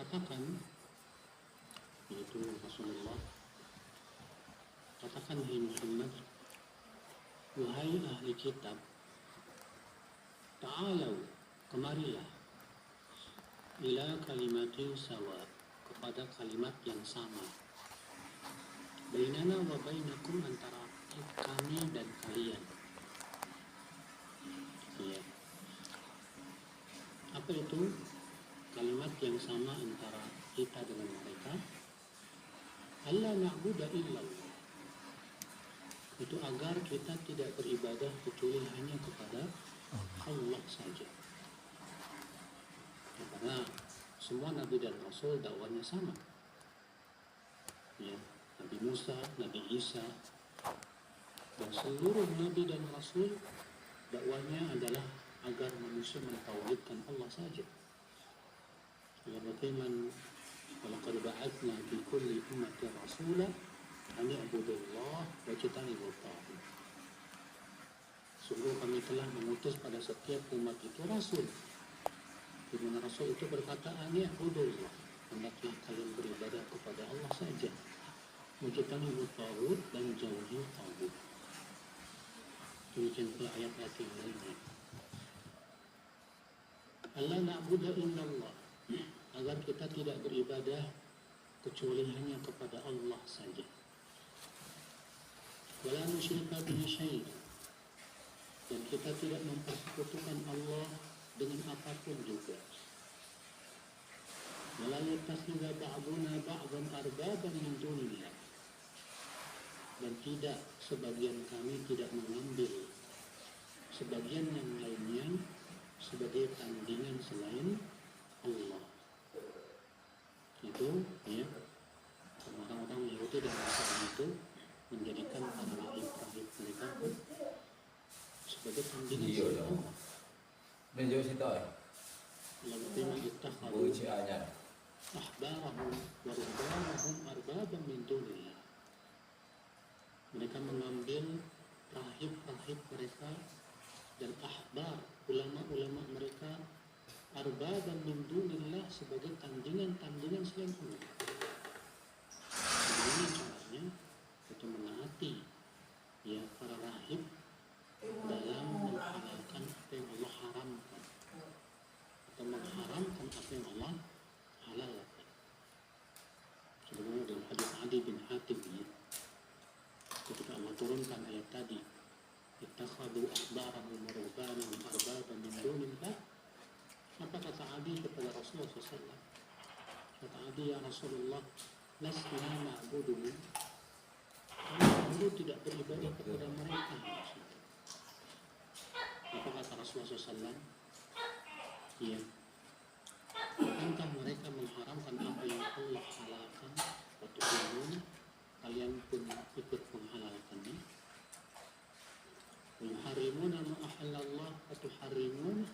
katakan, yaitu Rasulullah, katakan hai Muhammad, wahai ahli kitab, ta'alau, kemarilah, ila kalimatin sawa, kepada kalimat yang sama, bainana wa bainakum, antara kami dan kalian. Ya. Apa itu kalimat yang sama antara kita dengan mereka? Allah na'budu illallah, itu agar kita tidak beribadah kecuali hanya kepada Allah saja. Ya, karena semua Nabi dan Rasul dakwanya sama. Ya, Nabi Musa, Nabi Isa, dan seluruh Nabi dan Rasul dakwanya adalah agar manusia mentauhidkan Allah saja. Ya, bagaimana walaqad ba'atsna fi kulli ummatin rasula an i'budullah wa ijtanibut taghut. Sungguh kami telah mengutus pada setiap umat itu rasul, di mana rasul itu berkata an i'budullah, hendaklah kalian beribadah kepada Allah saja, wajtanibut taghut, dan jauhi taghut. Demikian pula ayat-ayat yang lainnya. Allah na'budu illallah, agar kita tidak beribadah kecuali hanya kepada Allah saja. Wala nusyrika bihi syai'an, dan kita tidak mempersekutukan Allah dengan apapun juga. Wala yattakhidha ba'duna ba'dan arbaban min dunillah, dan tidak, sebagian kami tidak mengambil sebagian yang lainnya sebagai tandingan selain Allah. Itu ya, orang-orang Yahudi dan Nasrani itu menjadikan para rahib-rahib mereka sebagai tandingan selain Allah. Menjauh situ ya? Lamma ittakhadhu ahbarahum wa ruhbanahum arbaban min dunillah. Mereka mengambil rahib-rahib mereka dan ahbar, ulama-ulama mereka, arbaban min dunillah, sebagai tandingan-tandingan selain Allah. Bagaimana caranya? Itu menaati ya para rahib dalam menghalalkan apa yang Allah haramkan, atau mengharamkan apa yang Allah halalkan. Sebagaimana dalam hadis Adi bin Hatim ya, ketika Allah turunkan ayat tadi, ittakhadhu ahbarahum wa ruhbanahum arbaban min dunillah, apa kata Adi kepada Rasulullah SAW? Kata Adi, ya Rasulullah, lasna na'buduhum, kami dulu tidak beribadah kepada mereka. Apa kata Rasulullah SAW? Iya, bukankah mereka mengharamkan apa yang Allah halalkan? Waktu itu kalian pun ikut menghalalkannya. Yuharrimuna ma ahallallah wa tuharrimuna,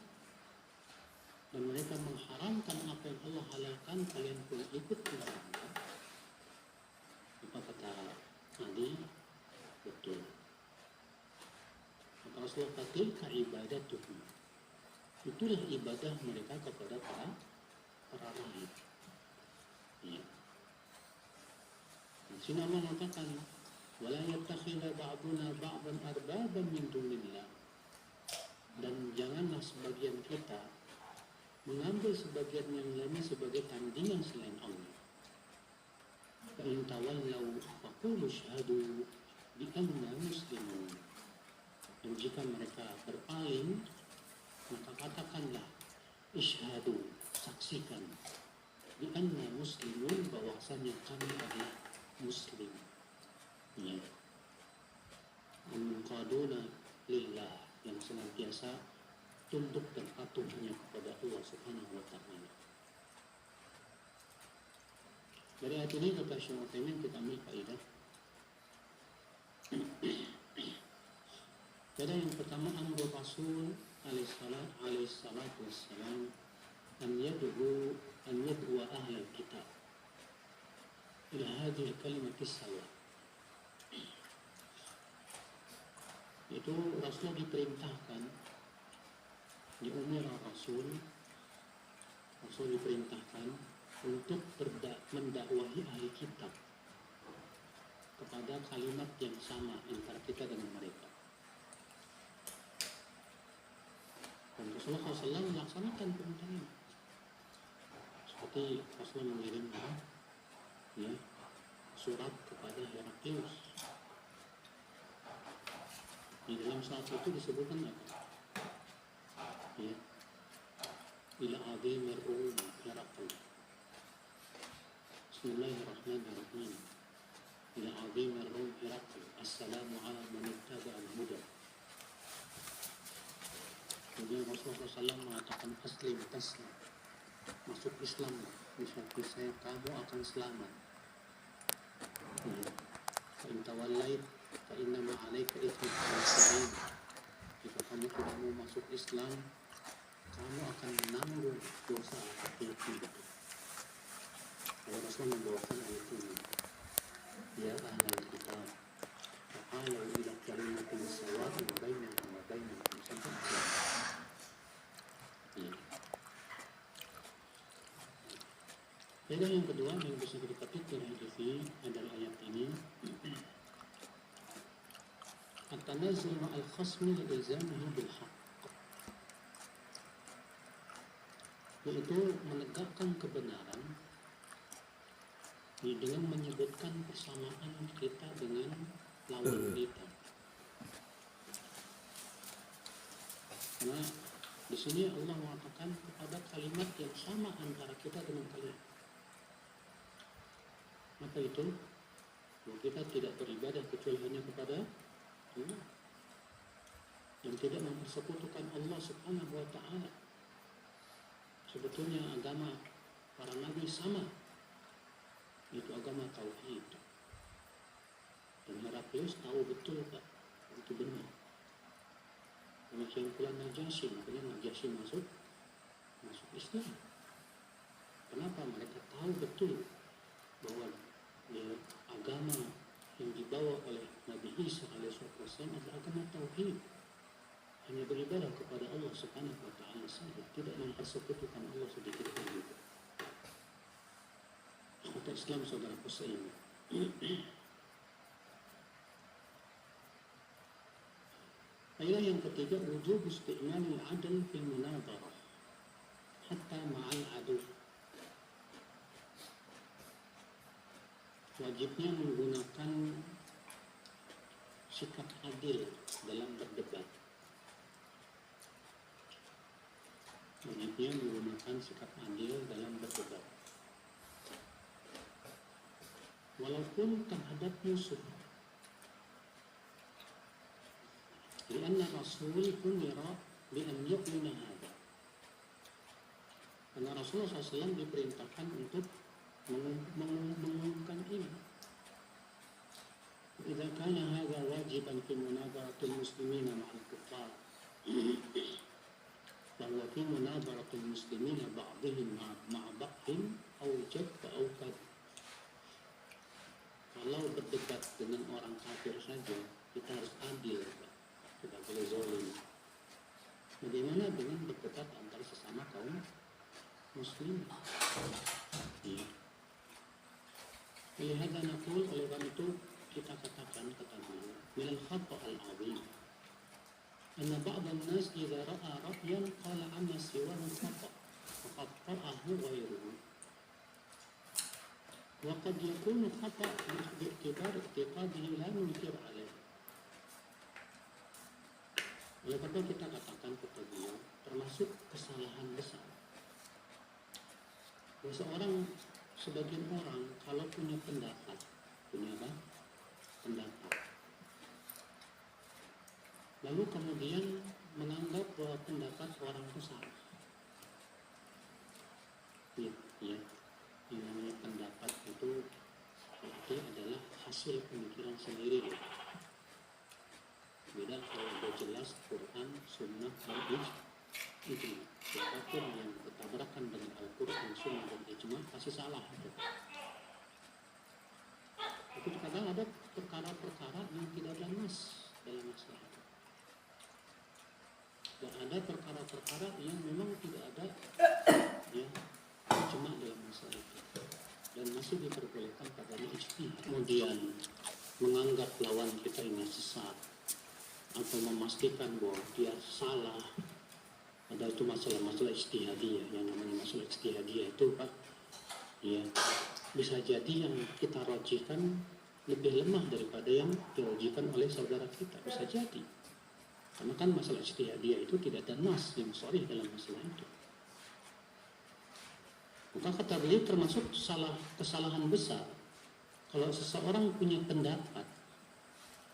dan mereka mengharamkan apa yang Allah halalkan, kalian pun ikut mengharamkan. Apa kata Adi? Betul. Kata Rasulullah, fatilka ibadatuhum, itulah ibadah mereka kepada para rahib. Ya. Di sini Allah mengatakan, wala yattakhidha ba'duna ba'dan arbaban min dunillah, dan janganlah sebagian kita mengambil sebagian yang lainnya sebagai tandingan selain Allah. Fa in tawallaw faqulu syahadu bi anna muslimun, dan jika mereka berpaling, maka katakanlah isyhadu, saksikan, bi anna muslimun, bahwasanya kami adalah muslim. Ya, munqaduna lillah, yang senantiasa tunduk dan patuh hanya kepada Allah Subhanahu wa ta'ala. Dari ayat ini kata Syekh Utsaimin kita ambil faedah. Faedah yang pertama, amru Rasul alaihi salatu wassalam an yad'u ahlal kitab ila hadhihi kalimati sawa. Itu Rasul diperintahkan, diumir Rasul diperintahkan untuk mendakwahi ahli kitab kepada kalimat yang sama antara kita dengan mereka. Dan Rasulullah SAW melaksanakan perintah ini. Seperti Rasulullah mengirim surat kepada Heraklius. Di dalam surat itu disebutkan apa? Ya, ila azimir Heraklius. Bismillahirrahmanirrahim. Ila azimir Heraklius. Assalamu ala man ittaba'a al-huda. Kemudian Rasulullah SAW mengatakan aslim taslim, masuk Islam, niscaya kamu akan selamat. Fa in tawallait fa innama 'alaika itsmul muslimin. Jika kamu tidak mau masuk Islam, kamu akan menanggung dosa laki-laki itu. Kalau Rasul membawakan ayat ini, ya ahlal kitab, ta'alu ila kalimatin sawa'in bainana wa bainakum sampai akhir. Faedah yang kedua yang bisa kita petik dari hadis ini adalah ayat ini, at-tanazzul ma'al khasmi li'ilzamihi bil haqq, yaitu menegakkan kebenaran dengan menyebutkan persamaan kita dengan lawan kita. Karena di sini Allah mengatakan kepada kalimat yang sama antara kita dengan kalian. Apa itu? Bahwa kita tidak beribadah kecuali hanya kepada Allah, yang tidak mempersekutukan Allah Subhanahu wa Ta'ala. Sebetulnya agama para nabi sama, itu agama tauhid. Dan Heraklius tahu betul Pak, itu benar. Demikian pula Najasyi, makanya Najasyi masuk Islam. Kenapa? Mereka tahu betul bahwa agama yang dibawa oleh Nabi Isa alaihissalam adalah agama tauhid, hanya beribadah kepada Allah Subhanahu wa Ta'ala saja, tidak mempersekutukan Allah sedikit pun juga. Kata Islam saudaraku seiman, ayat yang ketiga, wujub isti'mal al-'adl fil munadharah hatta ma'al adu. Wajibnya menggunakan sikap adil dalam berdebat. Wajibnya menggunakan sikap adil dalam berdebat, walaupun terhadap musuh. Karena Rasul umira bi an yu'mina hada. Karena Rasulullah SAW diperintahkan untuk mengumumkan ini. Idza kana hadza wajiban fi munadharatil muslimina ma'al kuffar, bahwa fi munadharatil muslimina ba'dihim ma'a ba'din awjad wa awqad. Kalau berdebat dengan orang kafir saja, kita harus adil, tidak boleh zalim. Bagaimana dengan berdebat antara sesama kaum muslim? Lihat anakul, oleh karena itu kita katakan beliau, minal khata' al-'azim anna ba'd an-nas idza ra'a ra'yan qala amma siwahu khata' faqad qara'ahu ghayruhu wa qad yakunu khata' bi'tibar i'tiqadihi la munkir 'alayh. Oleh karena kita katakan kepada beliau, termasuk kesalahan besar bahwa sebagian orang kalau punya pendapat, lalu kemudian menganggap bahwa pendapat orang itu salah. Yang namanya pendapat itu adalah hasil pemikiran sendiri. Beda kalau sudah jelas Quran, Sunnah, dan Ijma. Siapapun yang bertabrakan dengan Al-Quran, Sunnah, dan Ijma pasti salah. Itu kadang ada perkara-perkara yang tidak ada nas dalam masalah itu. Dan ada perkara-perkara yang memang tidak ada ijma dalam masalah itu. masih diperbolehkan padanya ijtihad. Kemudian menganggap lawan kita ini sesat atau memastikan bahwa dia salah, padahal itu masalah ijtihadiyah. Yang namanya masalah ijtihadiyah itu Pak, ya bisa jadi yang kita rojihkan lebih lemah daripada yang dirojihkan oleh saudara kita, bisa jadi. Karena kan masalah ijtihadiyah itu tidak ada nas yang sharih dalam masalah itu. Maka kata beliau termasuk kesalahan besar kalau seseorang punya pendapat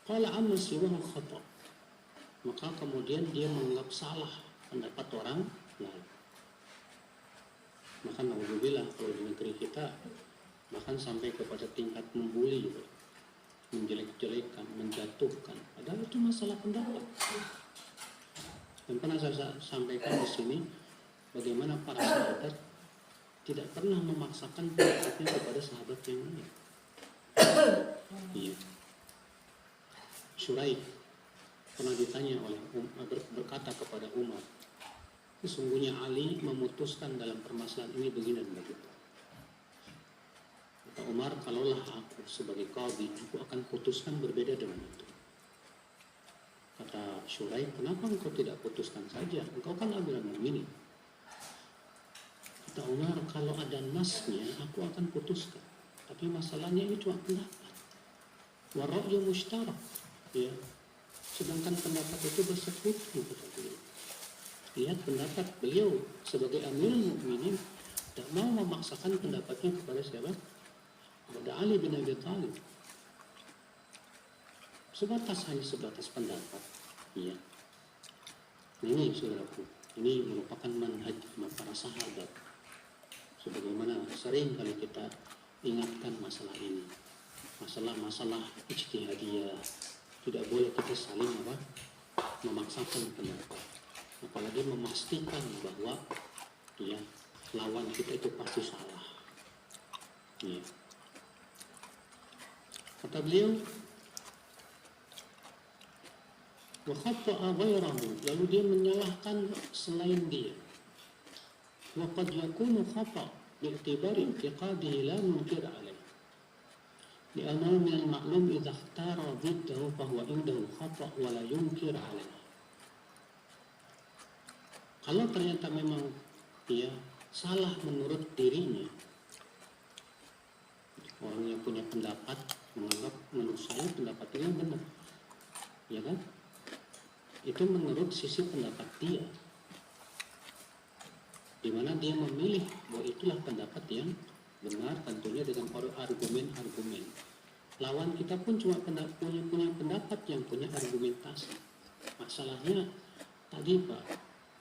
qala amma siwahu khata, maka kemudian dia menganggap salah pendapat orang lain. Maka naudzubillah kalau di negeri kita bahkan sampai kepada tingkat membuli gitu, menjelek-jelekan, menjatuhkan, padahal itu masalah pendapat. Dan pernah saya sampaikan di sini bagaimana para sahabat tidak pernah memaksakan pendapatnya kepada sahabat yang lain. Iya. Syuraik pernah ditanya oleh berkata kepada Umar, sesungguhnya Ali memutuskan dalam permasalahan ini begini dan begitu. Kata Umar, kalaulah aku sebagai qadhi, aku akan putuskan berbeda dengan itu. Kata Syuraik, kenapa engkau tidak putuskan saja? Engkau kan Amirul Mukminin. Kata Umar, kalau ada nasnya, aku akan putuskan. Tapi masalahnya ini cuma pendapat. Wa ra'yu mushtarak. Ya. Sedangkan pendapat itu bersekutu, kata beliau. Lihat pendapat beliau sebagai Amirul Mukminin tidak mau memaksakan pendapatnya kepada siapa? Kepada Ali bin Abi Thalib. Hanya sebatas pendapat. Iya. Ini saudaraku, ini merupakan manhaj para sahabat. Sebagaimana sering kali kita ingatkan masalah ini, masalah ijtihadiyah, tidak boleh kita saling memaksakan pendapat, apalagi memastikan bahwa ya lawan kita itu pasti salah. Ya. Kata beliau, wa khata'a ghairahu, lalu dia menyalahkan selain dia. Wa qad yakunu khata' bi'tibari i'tiqadihi la munkir alaih. Li'annahu min al-ma'lum idza ikhtara dhiddahu fa huwa indahu khata' wa la yunkir alaih. Kalau ternyata memang dia salah menurut dirinya, orang yang punya pendapat menganggap menurut saya pendapat ini benar, ya kan? Itu menurut sisi pendapat dia, di mana dia memilih bahwa itulah pendapat yang benar, tentunya dengan argumen-argumen. Lawan kita pun cuma punya pendapat yang punya argumentasi. Masalahnya tadi Pak,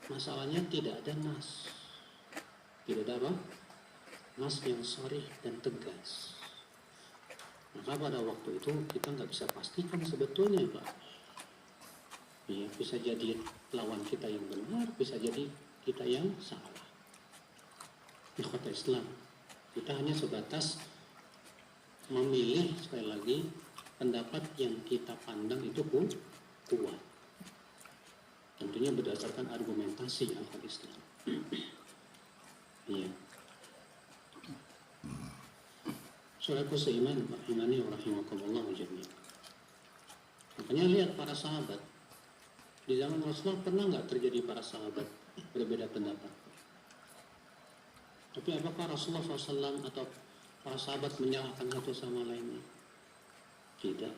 masalahnya tidak ada nas, tidak ada apa? Nas yang sharih dan tegas. Maka pada waktu itu kita nggak bisa pastikan sebetulnya Pak. Ya, bisa jadi lawan kita yang benar, bisa jadi kita yang salah. Di kota Islam, kita hanya sebatas memilih sekali lagi pendapat yang kita pandang itu kuat. Tentunya berdasarkan argumentasi akal Islam. Iya. Saudaraku seiman, rahimani wa rahimakumullah jami'an. Makanya lihat para sahabat. Di zaman Rasulullah pernah nggak terjadi para sahabat berbeda pendapat? Tapi apakah Rasulullah SAW atau para sahabat menyalahkan satu sama lainnya? Tidak.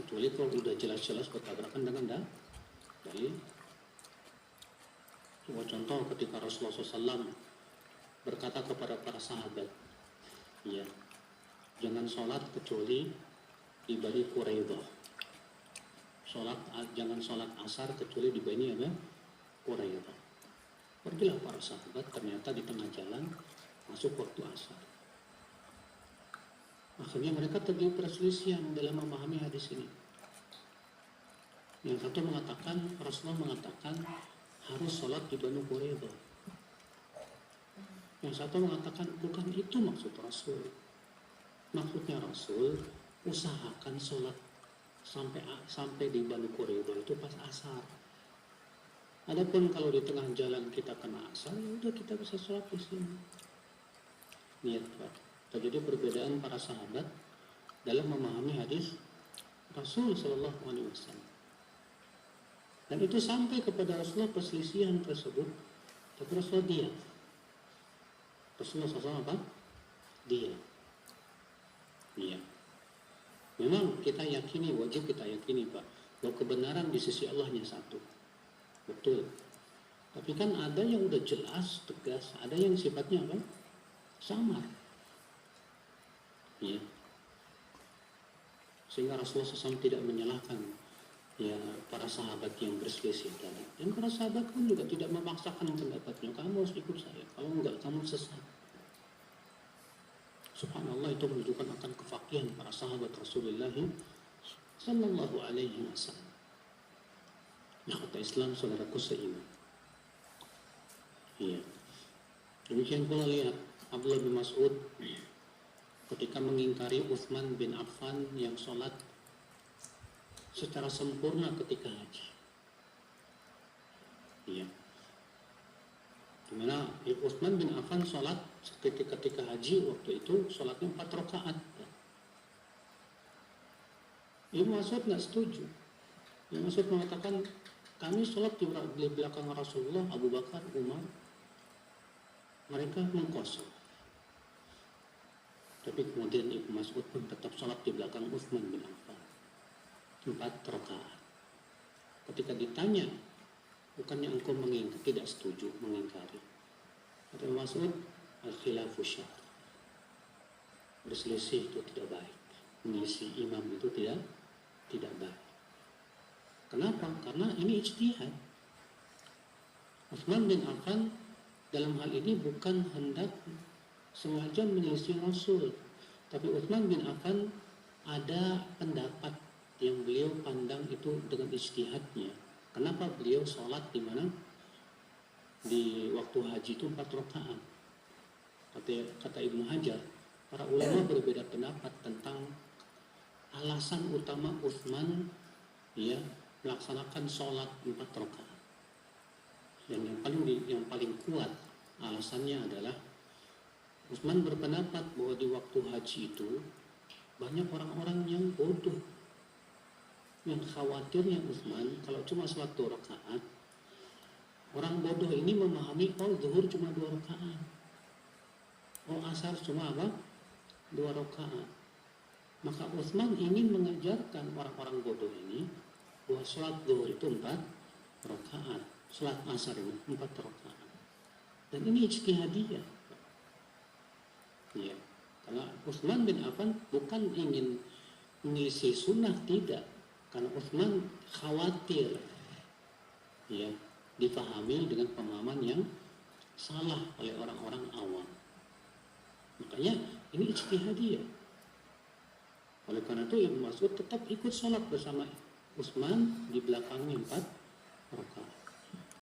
Kecuali kalau sudah jelas-jelas bertabrakan dengan dalil. Coba contoh ketika Rasulullah SAW berkata kepada para sahabat, ya, jangan sholat kecuali di Bani Quraidah. Jangan sholat asar kecuali di Bani Quraidah. Pergilah para sahabat, ternyata di tengah jalan masuk waktu asar. Akhirnya mereka terjadi perselisihan dalam memahami hadis ini. Yang satu mengatakan, Rasulullah mengatakan harus sholat di Bani Quraidah. Yang satu mengatakan bukan itu maksud Rasul. Maksudnya Rasul usahakan sholat sampai di Bani Quraidah itu pas asar. Adapun kalau di tengah jalan kita kena asar, ya udah kita bisa sholat di sini. Niat Pak. terjadi perbedaan para sahabat dalam memahami hadis Rasul Shallallahu Alaihi Wasallam. Dan itu sampai kepada Rasulullah perselisihan tersebut, tapi Rasulullah diam. Rasulullah SAW apa? Diam. Iya. Memang kita yakini, wajib kita yakini Pak, bahwa kebenaran di sisi Allah hanya satu. Betul. Tapi kan ada yang udah jelas, tegas, ada yang sifatnya apa? Samar. Iya. Sehingga Rasulullah SAW tidak menyalahkan ya para sahabat yang berselisih tadi. Dan para sahabat pun juga tidak memaksakan pendapatnya. Kamu harus ikut saya, kalau enggak kamu sesat. Subhanallah, itu menunjukkan akan kefakihan para sahabat Rasulullah Sallallahu Alaihi Wasallam. Kata Islam, saudaraku seiman. Iya. Demikian pula lihat Abdullah bin Mas'ud ketika mengingkari Utsman bin Affan yang sholat secara sempurna ketika haji. Iya. Dimana Utsman bin Affan sholat ketika haji waktu itu sholatnya 4 rakaat. Ibnu Mas'ud nggak setuju. Ibnu Mas'ud mengatakan kami sholat di belakang Rasulullah, Abu Bakar, Umar, mereka mengkosong. Tapi kemudian Ibnu Mas'ud pun tetap sholat di belakang Utsman bin Affan 4 rakaat. Ketika ditanya, bukannya engkau mengingkari, tidak setuju mengingkari. Kata Ibnu Mas'ud, al-khilafu syarr. Berselisih itu tidak baik. Mengisi imam itu tidak baik. Kenapa? Karena ini ijtihad. Utsman bin Affan dalam hal ini bukan hendak sengaja menyelisih Rasul, tapi Utsman bin Affan ada pendapat yang beliau pandang itu dengan ijtihadnya. Kenapa beliau sholat di mana? Di waktu haji itu 4 rakaat. Kata Ibnu Hajar, para ulama berbeda pendapat tentang alasan utama Utsman ya melaksanakan sholat 4 rakaat. Dan yang paling kuat alasannya adalah Utsman berpendapat bahwa di waktu haji itu banyak orang-orang yang bodoh. Yang khawatirnya Utsman kalau cuma sholat 2 rakaat, orang bodoh ini memahami zuhur cuma 2 rakaat, asar cuma apa? 2 rakaat. Maka Utsman ingin mengajarkan orang-orang bodoh ini bahwa sholat zuhur itu 4 rakaat, sholat asar itu 4 rakaat. Dan ini ijtihadiyah. Ya, karena Utsman bin Affan bukan ingin mengisi sunnah, tidak. Karena Utsman khawatir ya dipahami dengan pemahaman yang salah oleh orang-orang awam. Makanya ini ijtihadiyah. Oleh karena itu Ibnu Mas'ud tetap ikut sholat bersama Utsman di belakangnya 4 rakaat.